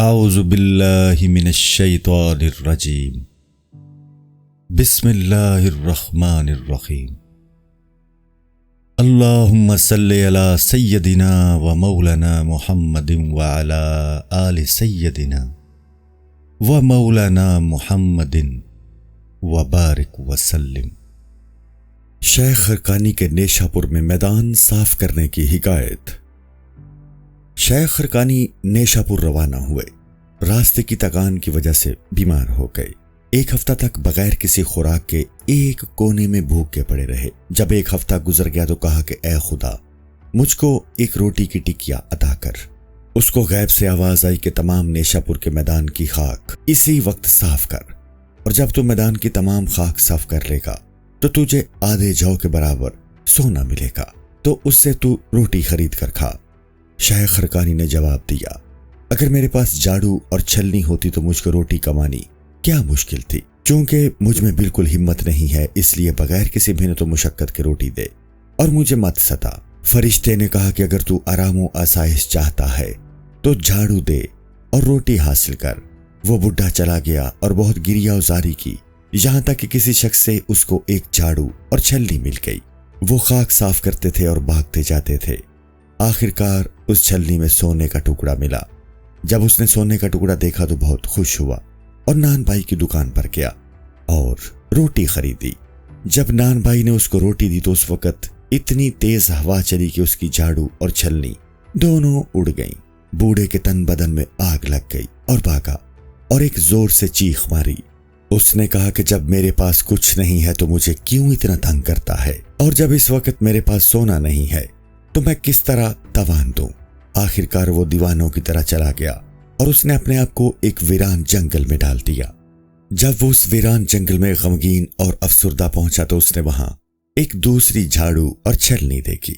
اعوذ باللہ من الشیطان الرجیم بسم اللہ الرحمن الرحیم اللہم صلی علی سیدنا و مولانا محمد وعلی آل سیدنا و مولانا محمد وبارک وسلم۔ شیخ خرقانی کے نیشا پور میں میدان صاف کرنے کی حکایت۔ شیخ خرقانی نیشا پور روانہ ہوئے۔ راستے کی تکان کی وجہ سے بیمار ہو گئے۔ ایک ہفتہ تک بغیر کسی خوراک کے ایک کونے میں بھوکے پڑے رہے۔ جب ایک ہفتہ گزر گیا تو کہا کہ اے خدا، مجھ کو ایک روٹی کی ٹکیا عطا کر۔ اس کو غیب سے آواز آئی کہ تمام نیشا پور کے میدان کی خاک اسی وقت صاف کر، اور جب تو میدان کی تمام خاک صاف کر لے گا تو تجھے آدھے جو کے برابر سونا ملے گا، تو اس سے تو روٹی خرید کر کھا۔ شیخ خرقانی نے جواب دیا، اگر میرے پاس جھاڑو اور چھلنی ہوتی تو مجھ کو روٹی کمانی کیا مشکل تھی؟ چونکہ مجھ میں بالکل ہمت نہیں ہے، اس لیے بغیر کسی محنت و مشقت کے روٹی دے اور مجھے مت ستا۔ فرشتے نے کہا کہ اگر تو آرام و آسائش چاہتا ہے تو جھاڑو دے اور روٹی حاصل کر۔ وہ بڈھا چلا گیا اور بہت گریا زاری کی، یہاں تک کہ کسی شخص سے اس کو ایک جھاڑو اور چھلنی مل گئی۔ وہ خاک صاف کرتے تھے اور بھاگتے جاتے تھے۔ آخرکار اس چھلنی میں سونے کا ٹکڑا ملا۔ جب اس نے سونے کا ٹکڑا دیکھا تو بہت خوش ہوا اور نان بھائی کی دکان پر گیا اور روٹی خریدی۔ جب نان بھائی نے اس کو روٹی دی تو اس وقت اتنی تیز ہوا چلی کہ اس کی جھاڑو اور چھلنی دونوں اڑ گئیں۔ بوڑھے کے تن بدن میں آگ لگ گئی اور بھاگا اور ایک زور سے چیخ ماری۔ اس نے کہا کہ جب میرے پاس کچھ نہیں ہے تو مجھے کیوں اتنا تنگ کرتا ہے، اور جب اس وقت میرے پاس سونا نہیں ہے تو میں کس طرح توان دوں؟ آخرکار وہ دیوانوں کی طرح چلا گیا اور اس نے اپنے آپ کو ایک ویران جنگل میں ڈال دیا۔ جب وہ اس ویران جنگل میں غمگین اور افسردہ پہنچا تو اس نے وہاں ایک دوسری جھاڑو اور چھلنی دیکھی۔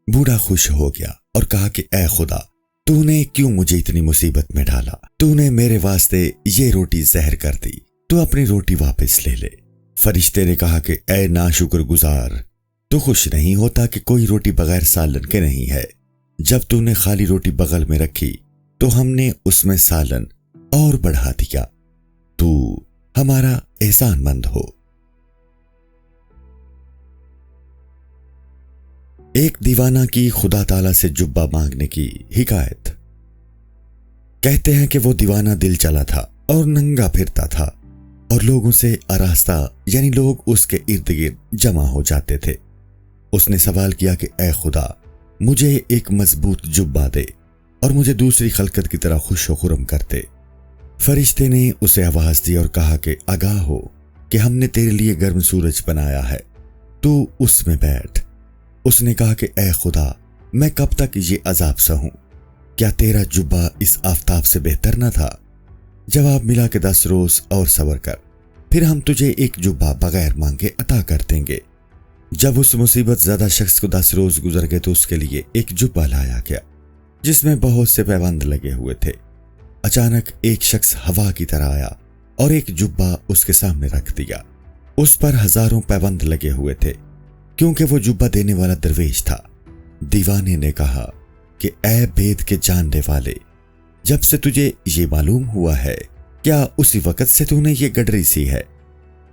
بوڑھا خوش ہو گیا اور کہا کہ اے خدا، تو نے کیوں مجھے اتنی مصیبت میں ڈالا؟ تو نے میرے واسطے یہ روٹی زہر کر دی، تو اپنی روٹی واپس لے لے۔ فرشتے نے کہا کہ اے ناشکر گزار، تو خوش نہیں ہوتا کہ کوئی روٹی بغیر سالن کے نہیں ہے؟ جب تو نے خالی روٹی بغل میں رکھی تو ہم نے اس میں سالن اور بڑھا دیا۔ تو ہمارا احسان مند ہو۔ ایک دیوانہ کی خدا تعالیٰ سے جبہ مانگنے کی حکایت۔ کہتے ہیں کہ وہ دیوانہ دل چلا تھا اور ننگا پھرتا تھا اور لوگوں سے آراستہ، یعنی لوگ اس کے ارد گرد جمع ہو جاتے تھے۔ اس نے سوال کیا کہ اے خدا، مجھے ایک مضبوط جبہ دے اور مجھے دوسری خلقت کی طرح خوش و خرم کر دے۔ فرشتے نے اسے آواز دی اور کہا کہ آگاہ ہو کہ ہم نے تیرے لیے گرم سورج بنایا ہے، تو اس میں بیٹھ۔ اس نے کہا کہ اے خدا، میں کب تک یہ عذاب سہوں؟ کیا تیرا جبہ اس آفتاب سے بہتر نہ تھا؟ جواب ملا کہ 10 روز اور صبر کر، پھر ہم تجھے ایک جبہ بغیر مانگے عطا کر دیں گے۔ جب اس مصیبت زدہ شخص کو 10 روز گزر گئے تو اس کے لیے ایک جبہ لایا گیا جس میں بہت سے پیوند لگے ہوئے تھے۔ اچانک ایک شخص ہوا کی طرح آیا اور ایک جبہ اس کے سامنے رکھ دیا۔ اس پر ہزاروں پیوند لگے ہوئے تھے، کیونکہ وہ جبہ دینے والا درویش تھا۔ دیوانے نے کہا کہ اے بید کے جاننے والے، جب سے تجھے یہ معلوم ہوا ہے، کیا اسی وقت سے تو نے یہ گڈری سی ہے؟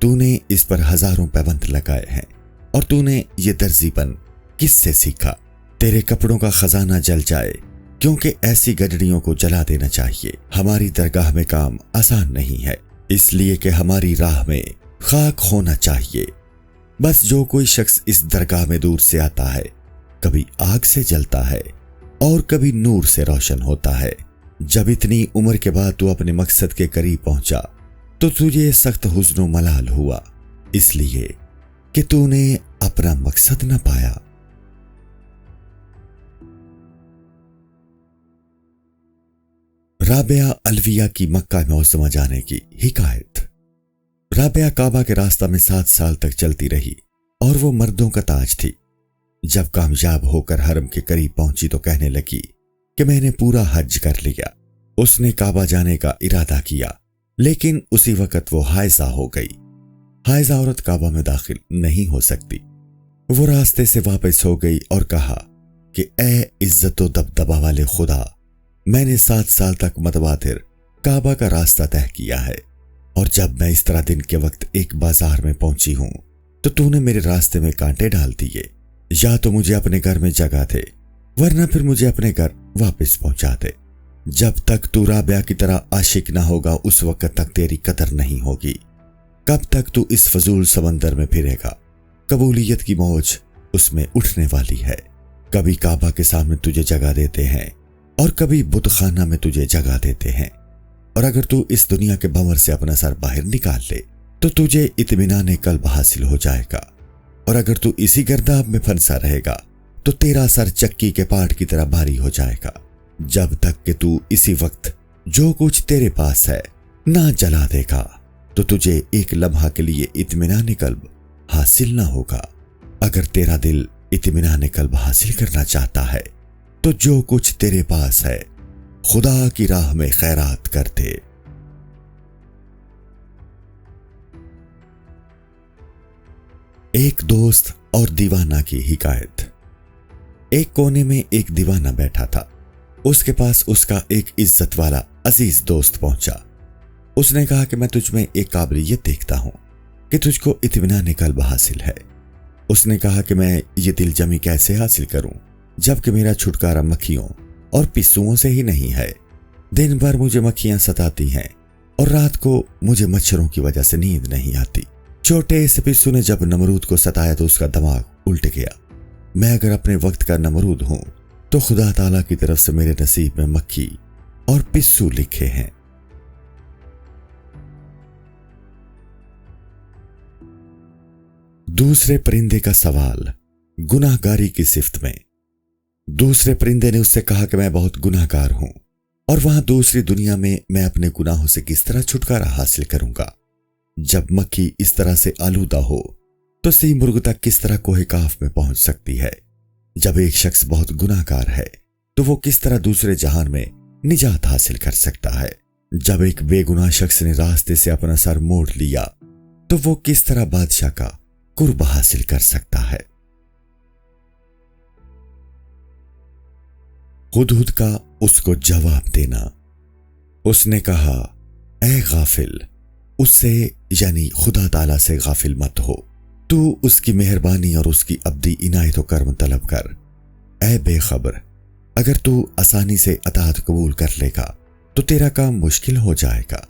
تو نے اس پر ہزاروں پیوند لگائے ہیں، اور تو نے یہ درزی پن کس سے سیکھا؟ تیرے کپڑوں کا خزانہ جل جائے، کیونکہ ایسی گڈریوں کو جلا دینا چاہیے۔ ہماری درگاہ میں کام آسان نہیں ہے، اس لیے کہ ہماری راہ میں خاک ہونا چاہیے۔ بس جو کوئی شخص اس درگاہ میں دور سے آتا ہے، کبھی آگ سے جلتا ہے اور کبھی نور سے روشن ہوتا ہے۔ جب اتنی عمر کے بعد تو اپنے مقصد کے قریب پہنچا تو تجھے سخت حزن و ملال ہوا، اس لیے کہ تو نے اپنا مقصد نہ پایا۔ رابعہ علویہ کی مکہ معظمہ جانے کی حکایت۔ رابعہ کعبہ کے راستہ میں 7 سال تک چلتی رہی اور وہ مردوں کا تاج تھی۔ جب کامیاب ہو کر حرم کے قریب پہنچی تو کہنے لگی کہ میں نے پورا حج کر لیا۔ اس نے کعبہ جانے کا ارادہ کیا، لیکن اسی وقت وہ حائضہ ہو گئی۔ حائضہ عورت کعبہ میں داخل نہیں ہو سکتی۔ وہ راستے سے واپس ہو گئی اور کہا کہ اے عزت و دبدبہ والے خدا، میں نے 7 سال تک متواتر کعبہ کا راستہ طے کیا ہے، اور جب میں اس طرح دن کے وقت ایک بازار میں پہنچی ہوں تو نے میرے راستے میں کانٹے ڈال دیے۔ یا تو مجھے اپنے گھر میں جگہ دے، ورنہ پھر مجھے اپنے گھر واپس پہنچا دے۔ جب تک تو رابعہ کی طرح عاشق نہ ہوگا اس وقت تک تیری قدر نہیں ہوگی۔ کب تک تو اس فضول سمندر میں پھرے گا؟ قبولیت کی موج اس میں اٹھنے والی ہے۔ کبھی کعبہ کے سامنے تجھے جگہ دیتے ہیں اور کبھی بت خانہ میں تجھے جگہ دیتے ہیں، اور اگر تو اس دنیا کے بھنور سے اپنا سر باہر نکال لے تو تجھے اطمینان قلب حاصل ہو جائے گا، اور اگر تو اسی گرداب میں پھنسا رہے گا تو تیرا سر چکی کے پاٹ کی طرح بھاری ہو جائے گا، جب تک کہ تو اسی وقت جو کچھ تیرے پاس ہے نہ جلا دے گا تو تجھے ایک لمحہ کے لیے اطمینان قلب حاصل نہ ہوگا۔ اگر تیرا دل اطمینان قلب حاصل کرنا چاہتا ہے تو جو کچھ تیرے پاس ہے خدا کی راہ میں خیرات کر دے۔ ایک دوست اور دیوانہ کی حکایت۔ ایک کونے میں ایک دیوانہ بیٹھا تھا۔ اس کے پاس اس کا ایک عزت والا عزیز دوست پہنچا۔ اس نے کہا کہ میں تجھ میں ایک قابلیت دیکھتا ہوں کہ تجھ کو اطمینان قلب حاصل ہے۔ اس نے کہا کہ میں یہ دل جمی کیسے حاصل کروں جبکہ میرا چھٹکارا مکھیوں اور پسوؤں سے ہی نہیں ہے۔ دن بھر مجھے مکھیاں ستاتی ہیں اور رات کو مجھے مچھروں کی وجہ سے نیند نہیں آتی۔ چھوٹے سے پسو نے جب نمرود کو ستایا تو اس کا دماغ الٹ گیا۔ میں اگر اپنے وقت کا نمرود ہوں تو خدا تعالیٰ کی طرف سے میرے نصیب میں مکھی اور پسو لکھے ہیں۔ دوسرے پرندے کا سوال، گناہ گاری کی صفت میں۔ دوسرے پرندے نے اس سے کہا کہ میں بہت گناہ گار ہوں، اور وہاں دوسری دنیا میں میں اپنے گناہوں سے کس طرح چھٹکارا حاصل کروں گا؟ جب مکھی اس طرح سے آلودہ ہو تو سی مرغ تک کس طرح کوہ کاف میں پہنچ سکتی ہے؟ جب ایک شخص بہت گناہ گار ہے تو وہ کس طرح دوسرے جہان میں نجات حاصل کر سکتا ہے؟ جب ایک بے گناہ شخص نے راستے سے اپنا سر موڑ لیا تو وہ کس طرح بادشاہ کا قرب حاصل کر سکتا ہے؟ ہدہد کا اس کو جواب دینا۔ اس نے کہا، اے غافل، اس سے یعنی خدا تعالیٰ سے غافل مت ہو، تو اس کی مہربانی اور اس کی ابدی عنایت و کرم طلب کر۔ اے بے خبر، اگر تو آسانی سے اطاعت قبول کر لے گا تو تیرا کام مشکل ہو جائے گا۔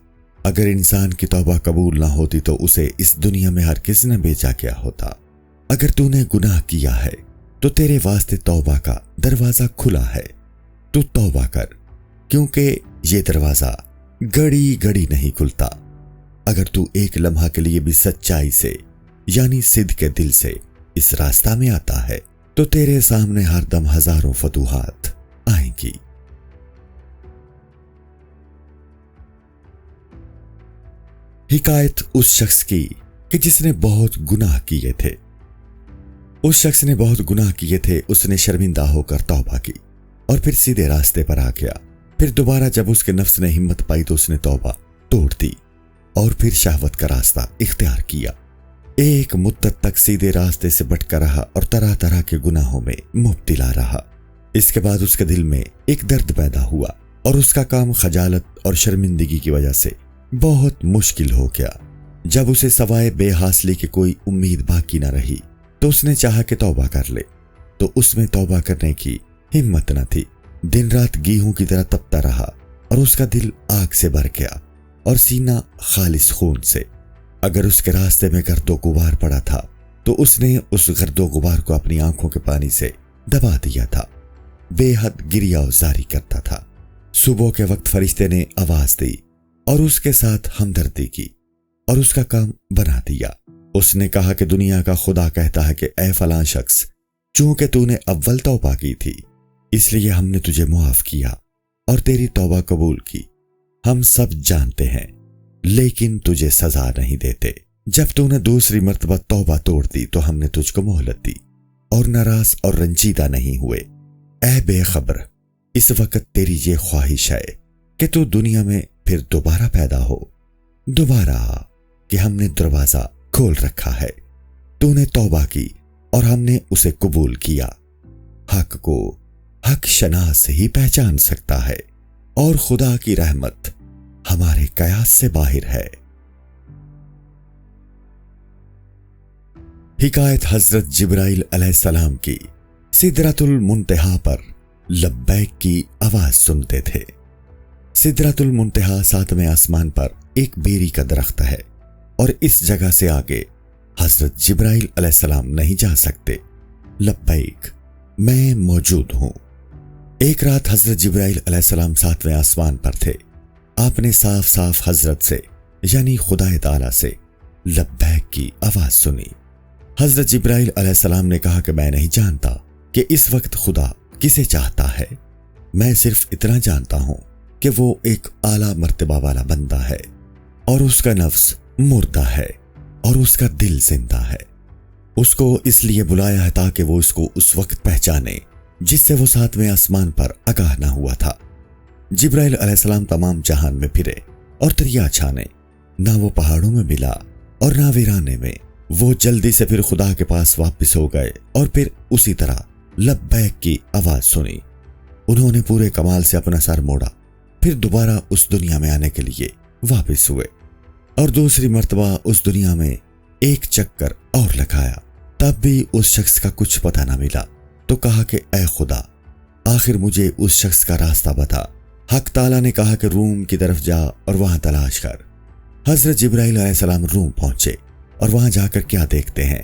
اگر انسان کی توبہ قبول نہ ہوتی تو اسے اس دنیا میں ہرگز نہ بھیجا گیا ہوتا۔ اگر تو نے گناہ کیا ہے تو تیرے واسطے توبہ کا دروازہ کھلا ہے، تو توبہ کر، کیونکہ یہ دروازہ گھڑی گھڑی نہیں کھلتا۔ اگر تو ایک لمحہ کے لیے بھی سچائی سے یعنی صدق کے دل سے اس راستہ میں آتا ہے تو تیرے سامنے ہر دم ہزاروں فتوحات آئیں گی۔ حکایت اس شخص کی کہ جس نے بہت گناہ کیے تھے۔ اس شخص نے بہت گناہ کیے تھے، اس نے شرمندہ ہو کر توبہ کی اور پھر سیدھے راستے پر آ گیا۔ پھر دوبارہ جب اس کے نفس نے ہمت پائی تو اس نے توبہ توڑ دی اور پھر شہوت کا راستہ اختیار کیا۔ ایک مدت تک سیدھے راستے سے بھٹکا رہا اور طرح طرح کے گناہوں میں مبتلا رہا۔ اس کے بعد اس کے دل میں ایک درد پیدا ہوا اور اس کا کام خجالت اور شرمندگی کی وجہ سے بہت مشکل ہو گیا۔ جب اسے سوائے بے حاصلی کی کوئی امید باقی نہ رہی تو اس نے چاہا کہ توبہ کر لے، تو اس میں توبہ کرنے کی ہمت نہ تھی۔ دن رات گیہوں کی طرح تپتا رہا اور اس کا دل آگ سے بھر گیا اور سینہ خالص خون سے۔ اگر اس کے راستے میں گرد و غبار پڑا تھا تو اس نے اس گرد و غبار کو اپنی آنکھوں کے پانی سے دبا دیا تھا۔ بے حد گریہ و زاری کرتا تھا۔ صبح کے وقت فرشتے نے آواز دی اور اس کے ساتھ ہمدردی کی اور اس کا کام بنا دیا۔ اس نے کہا کہ دنیا کا خدا کہتا ہے کہ اے فلاں شخص، چونکہ تو نے اول توبہ کی تھی اس لیے ہم نے تجھے معاف کیا اور تیری توبہ قبول کی۔ ہم سب جانتے ہیں لیکن تجھے سزا نہیں دیتے۔ جب تو نے دوسری مرتبہ توبہ توڑ دی تو ہم نے تجھ کو مہلت دی اور ناراض اور رنجیدہ نہیں ہوئے۔ اے بے خبر، اس وقت تیری یہ خواہش ہے کہ تو دنیا میں پھر دوبارہ پیدا ہو، دوبارہ کہ ہم نے دروازہ کھول رکھا ہے۔ تو نے توبہ کی اور ہم نے اسے قبول کیا۔ حق کو حق شناس ہی پہچان سکتا ہے۔ اور خدا کی رحمت ہمارے قیاس سے باہر ہے۔ حکایت حضرت جبرائیل علیہ السلام کی سدرۃ المنتہا پر لبیک کی آواز سنتے تھے۔ سدرۃ المنتہا 7ویں آسمان پر ایک بیری کا درخت ہے اور اس جگہ سے آگے حضرت جبرائیل علیہ السلام نہیں جا سکتے۔ لبیک، میں موجود ہوں۔ ایک رات حضرت جبرائیل علیہ السلام 7ویں آسمان پر تھے۔ آپ نے صاف صاف حضرت سے یعنی خدا تعالی سے لبیک کی آواز سنی۔ حضرت جبرائیل علیہ السلام نے کہا کہ میں نہیں جانتا کہ اس وقت خدا کسے چاہتا ہے، میں صرف اتنا جانتا ہوں کہ وہ ایک اعلیٰ مرتبہ والا بندہ ہے اور اس کا نفس مردہ ہے اور اس کا دل زندہ ہے۔ اس کو اس لیے بلایا ہے تاکہ وہ اس کو اس وقت پہچانے جس سے وہ 7ویں آسمان پر آگاہ نہ ہوا تھا۔ جبرائیل علیہ السلام تمام جہان میں پھرے اور دریا چھانے، نہ وہ پہاڑوں میں ملا اور نہ ویرانے میں۔ وہ جلدی سے پھر خدا کے پاس واپس ہو گئے اور پھر اسی طرح لبیک کی آواز سنی۔ انہوں نے پورے کمال سے اپنا سر موڑا، پھر دوبارہ اس دنیا میں آنے کے لیے واپس ہوئے اور دوسری مرتبہ اس دنیا میں ایک چکر اور لگایا۔ تب بھی اس شخص کا کچھ پتہ نہ ملا، تو کہا کہ اے خدا، آخر مجھے اس شخص کا راستہ بتا۔ حق تعالیٰ نے کہا کہ روم کی طرف جا اور وہاں تلاش کر۔ حضرت جبرائیل علیہ السلام روم پہنچے اور وہاں جا کر کیا دیکھتے ہیں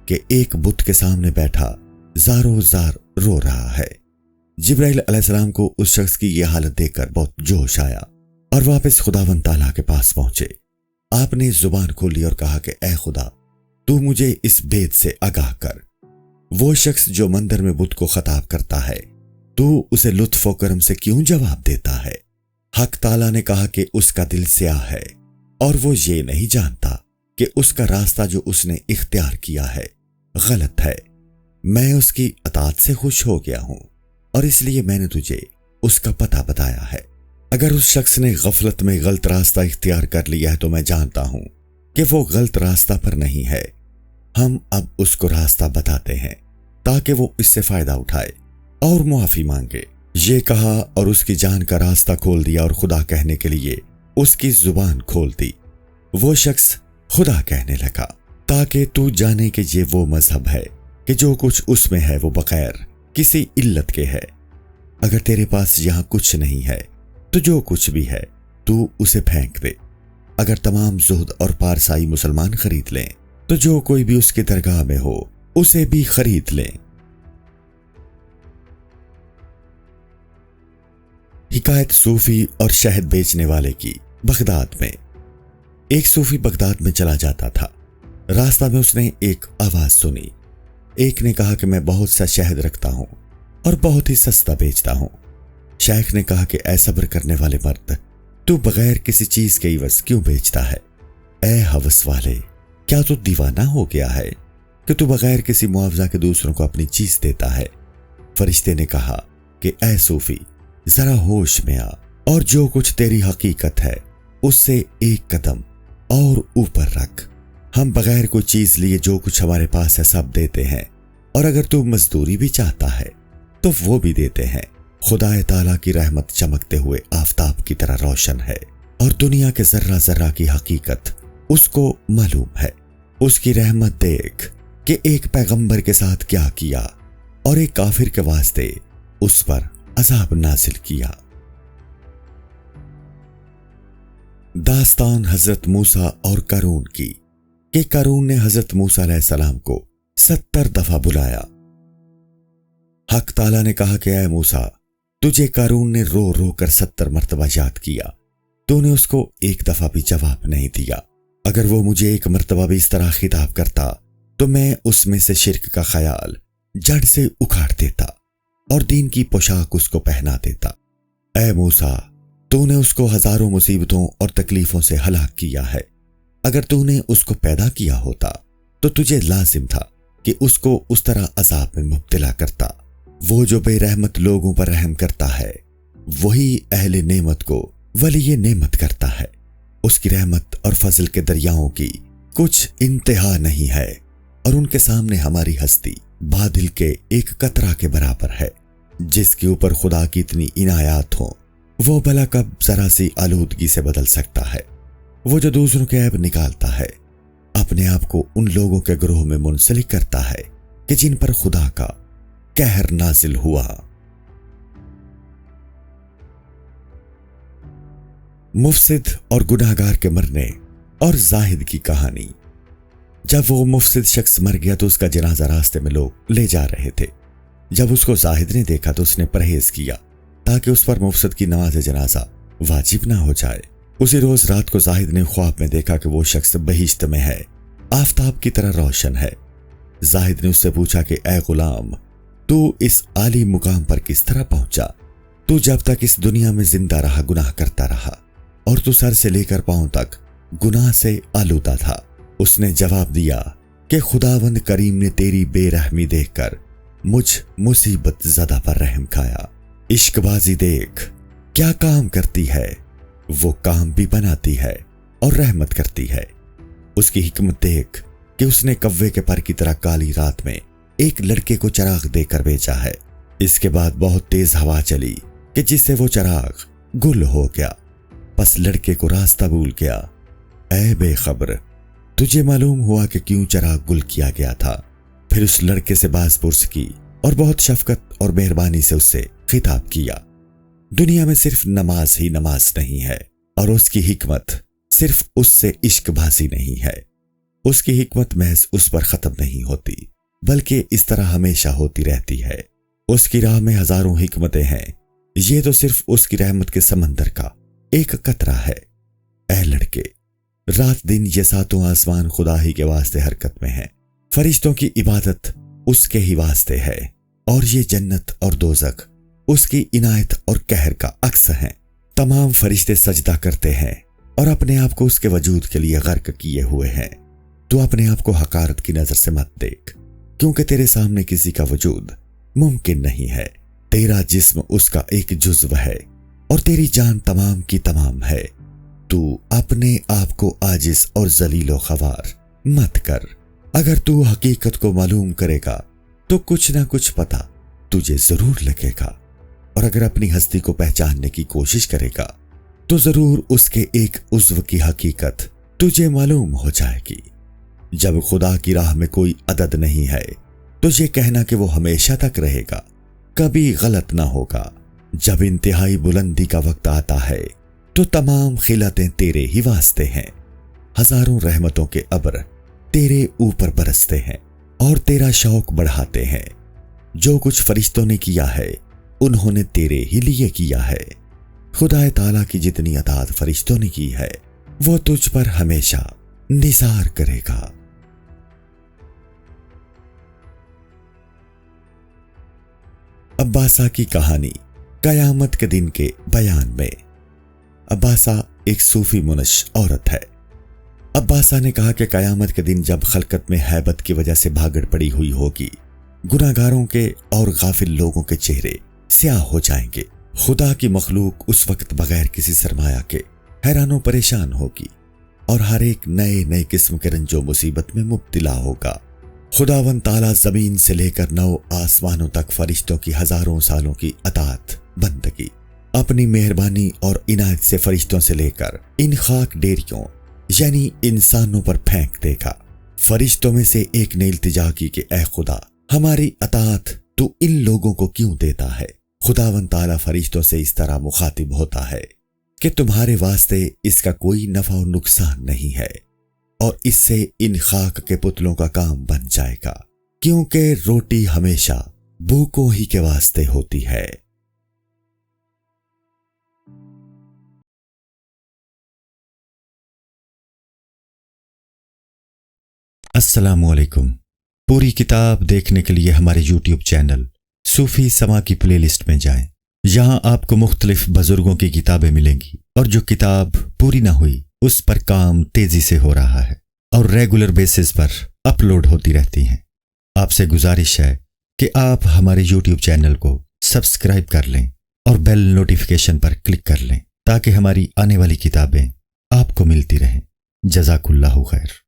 کہ ایک بت کے سامنے بیٹھا زارو زار رو رہا ہے۔ جبرائیل علیہ السلام کو اس شخص کی یہ حالت دیکھ کر بہت جوش آیا اور واپس خداوند تعالیٰ کے پاس پہنچے۔ آپ نے زبان کھولی اور کہا کہ اے خدا، تو مجھے اس بید سے آگاہ کر۔ وہ شخص جو مندر میں بت کو خطاب کرتا ہے، تو اسے لطف و کرم سے کیوں جواب دیتا ہے؟ حق تعالیٰ نے کہا کہ اس کا دل سیاہ ہے اور وہ یہ نہیں جانتا کہ اس کا راستہ جو اس نے اختیار کیا ہے غلط ہے۔ میں اس کی اطاعت سے خوش ہو گیا ہوں اور اس لیے میں نے تجھے اس کا پتہ بتایا ہے۔ اگر اس شخص نے غفلت میں غلط راستہ اختیار کر لیا ہے تو میں جانتا ہوں کہ وہ غلط راستہ پر نہیں ہے۔ ہم اب اس کو راستہ بتاتے ہیں تاکہ وہ اس سے فائدہ اٹھائے اور معافی مانگے۔ یہ کہا اور اس کی جان کا راستہ کھول دیا اور خدا کہنے کے لیے اس کی زبان کھول دی۔ وہ شخص خدا کہنے لگا تاکہ تو جانے کہ یہ وہ مذہب ہے کہ جو کچھ اس میں ہے وہ بغیر کسی علت کے ہے۔ اگر تیرے پاس یہاں کچھ نہیں ہے تو جو کچھ بھی ہے تو اسے پھینک دے۔ اگر تمام زہد اور پارسائی مسلمان خرید لیں تو جو کوئی بھی اس کی درگاہ میں ہو اسے بھی خرید لیں۔ حکایت صوفی اور شہد بیچنے والے کی۔ بغداد میں ایک صوفی بغداد میں چلا جاتا تھا۔ راستہ میں اس نے ایک آواز سنی۔ ایک نے کہا کہ میں بہت سا شہد رکھتا ہوں اور بہت ہی سستا بیچتا ہوں۔ شیخ نے کہا کہ اے صبر کرنے والے مرد، تو بغیر کسی چیز کے عوض کیوں بیچتا ہے؟ اے ہوس والے، کیا تو دیوانہ ہو گیا ہے کہ تو بغیر کسی معاوضہ کے دوسروں کو اپنی چیز دیتا ہے؟ فرشتے نے کہا کہ اے صوفی، ذرا ہوش میں آ اور جو کچھ تیری حقیقت ہے اس سے ایک قدم اور اوپر رکھ۔ ہم بغیر کوئی چیز لیے جو کچھ ہمارے پاس ہے سب دیتے ہیں، اور اگر تو مزدوری بھی چاہتا ہے تو وہ بھی دیتے ہیں۔ خدا تعالیٰ کی رحمت چمکتے ہوئے آفتاب کی طرح روشن ہے اور دنیا کے ذرہ ذرہ کی حقیقت اس کو معلوم ہے۔ اس کی رحمت دیکھ کہ ایک پیغمبر کے ساتھ کیا کیا اور ایک کافر کے واسطے اس پر عذاب نازل کیا۔ داستان حضرت موسیٰ اور قارون کی کہ قارون نے حضرت موسیٰ علیہ السلام کو 70 دفعہ بلایا۔ حق تعالیٰ نے کہا کہ اے موسیٰ، تجھے قارون نے رو رو کر 70 مرتبہ یاد کیا، تو نے اس کو ایک دفعہ بھی جواب نہیں دیا۔ اگر وہ مجھے ایک مرتبہ بھی اس طرح خطاب کرتا تو میں اس میں سے شرک کا خیال جڑ سے اکھاڑ دیتا اور دین کی پوشاک اس کو پہنا دیتا۔ اے موسیٰ، تو نے اس کو ہزاروں مصیبتوں اور تکلیفوں سے ہلاک کیا ہے۔ اگر تو نے اس کو پیدا کیا ہوتا تو تجھے لازم تھا کہ اس کو اس طرح عذاب میں مبتلا کرتا۔ وہ جو بے رحمت لوگوں پر رحم کرتا ہے وہی اہل نعمت کو ولی نعمت کرتا ہے۔ اس کی رحمت اور فضل کے دریاؤں کی کچھ انتہا نہیں ہے، اور ان کے سامنے ہماری ہستی بادل کے ایک قطرہ کے برابر ہے۔ جس کے اوپر خدا کی اتنی عنایات ہوں وہ بھلا کب ذرا سی آلودگی سے بدل سکتا ہے؟ وہ جو دوسروں کے عیب نکالتا ہے، اپنے آپ کو ان لوگوں کے گروہ میں منسلک کرتا ہے کہ جن پر خدا کا قہر نازل ہوا۔ مفسد اور گناہگار کے مرنے اور زاہد کی کہانی۔ جب وہ مفسد شخص مر گیا تو اس کا جنازہ راستے میں لوگ لے جا رہے تھے۔ جب اس کو زاہد نے دیکھا تو اس نے پرہیز کیا تاکہ اس پر مفسد کی نماز جنازہ واجب نہ ہو جائے۔ اسی روز رات کو زاہد نے خواب میں دیکھا کہ وہ شخص بہشت میں ہے، آفتاب کی طرح روشن ہے۔ زاہد نے اس سے پوچھا کہ اے غلام، تو اس عالی مقام پر کس طرح پہنچا؟ تو جب تک اس دنیا میں زندہ رہا گناہ کرتا رہا، اور تو سر سے لے کر پاؤں تک گناہ سے آلودہ تھا۔ اس نے جواب دیا کہ خداوند کریم نے تیری بے رحمی دیکھ کر مجھ مصیبت زدہ پر رحم کھایا۔ عشق بازی دیکھ کیا کام کرتی ہے، وہ کام بھی بناتی ہے اور رحمت کرتی ہے۔ اس کی حکمت دیکھ کہ اس نے کوے کے پر کی طرح کالی رات میں ایک لڑکے کو چراغ دے کر بھیجا ہے۔ اس کے بعد بہت تیز ہوا چلی کہ جس سے وہ چراغ گل ہو گیا، پس لڑکے کو راستہ بھول گیا۔ اے بے خبر، تجھے معلوم ہوا کہ کیوں چراغ گل کیا گیا تھا؟ پھر اس لڑکے سے باز پرس کی اور بہت شفقت اور مہربانی سے اس سے خطاب کیا۔ دنیا میں صرف نماز ہی نماز نہیں ہے، اور اس کی حکمت صرف اس سے عشق بازی نہیں ہے۔ اس کی حکمت محض اس پر ختم نہیں ہوتی، بلکہ اس طرح ہمیشہ ہوتی رہتی ہے۔ اس کی راہ میں ہزاروں حکمتیں ہیں، یہ تو صرف اس کی رحمت کے سمندر کا ایک قطرہ ہے۔ اے لڑکے، رات دن یہ ساتوں آسمان خدا ہی کے واسطے حرکت میں ہیں، فرشتوں کی عبادت اس کے ہی واسطے ہے، اور یہ جنت اور دوزخ اس کی عنایت اور قہر کا عکس ہیں۔ تمام فرشتے سجدہ کرتے ہیں اور اپنے آپ کو اس کے وجود کے لیے غرق کیے ہوئے ہیں۔ تو اپنے آپ کو حقارت کی نظر سے مت دیکھ، کیونکہ تیرے سامنے کسی کا وجود ممکن نہیں ہے۔ تیرا جسم اس کا ایک جزو ہے اور تیری جان تمام کی تمام ہے۔ تو اپنے آپ کو عاجز اور ذلیل و خوار مت کر۔ اگر تو حقیقت کو معلوم کرے گا تو کچھ نہ کچھ پتہ تجھے ضرور لگے گا، اور اگر اپنی ہستی کو پہچاننے کی کوشش کرے گا تو ضرور اس کے ایک عضو کی حقیقت تجھے معلوم ہو جائے گی۔ جب خدا کی راہ میں کوئی عدد نہیں ہے تو یہ کہنا کہ وہ ہمیشہ تک رہے گا کبھی غلط نہ ہوگا۔ جب انتہائی بلندی کا وقت آتا ہے تو تمام خلعتیں تیرے ہی واسطے ہیں، ہزاروں رحمتوں کے ابر تیرے اوپر برستے ہیں اور تیرا شوق بڑھاتے ہیں۔ جو کچھ فرشتوں نے کیا ہے انہوں نے تیرے ہی لیے کیا ہے۔ خدا تعالیٰ کی جتنی اطاعت فرشتوں نے کی ہے وہ تجھ پر ہمیشہ نثار کرے گا۔ عباسہ کی کہانی قیامت کے دن کے بیان میں۔ عباسہ ایک صوفی منش عورت ہے۔ عباسہ نے کہا کہ قیامت کے دن جب خلقت میں ہیبت کی وجہ سے بھاگڑ پڑی ہوئی ہوگی، گناہگاروں کے اور غافل لوگوں کے چہرے سیاہ ہو جائیں گے۔ خدا کی مخلوق اس وقت بغیر کسی سرمایہ کے حیران و پریشان ہوگی اور ہر ایک نئے نئے قسم کے رنج و مصیبت میں مبتلا ہوگا۔ خداوند تعالیٰ زمین سے لے کر 9 آسمانوں تک فرشتوں کی ہزاروں سالوں کی اطاعت بندگی اپنی مہربانی اور عنایت سے فرشتوں سے لے کر ان خاک ڈیریوں یعنی انسانوں پر پھینک دے گا۔ فرشتوں میں سے ایک نے التجا کی کہ اے خدا، ہماری اطاعت تو ان لوگوں کو کیوں دیتا ہے؟ خداوند تعالیٰ فرشتوں سے اس طرح مخاطب ہوتا ہے کہ تمہارے واسطے اس کا کوئی نفع و نقصان نہیں ہے، اور اس سے ان خاک کے پتلوں کا کام بن جائے گا، کیونکہ روٹی ہمیشہ بھوکوں ہی کے واسطے ہوتی ہے۔ السلام علیکم۔ پوری کتاب دیکھنے کے لیے ہمارے یوٹیوب چینل صوفی سما کی پلے لسٹ میں جائیں۔ یہاں آپ کو مختلف بزرگوں کی کتابیں ملیں گی، اور جو کتاب پوری نہ ہوئی اس پر کام تیزی سے ہو رہا ہے اور ریگولر بیسس پر اپلوڈ ہوتی رہتی ہیں۔ آپ سے گزارش ہے کہ آپ ہمارے یوٹیوب چینل کو سبسکرائب کر لیں اور بیل نوٹیفیکیشن پر کلک کر لیں تاکہ ہماری آنے والی کتابیں آپ کو ملتی رہیں۔ جزاک اللہ خیر۔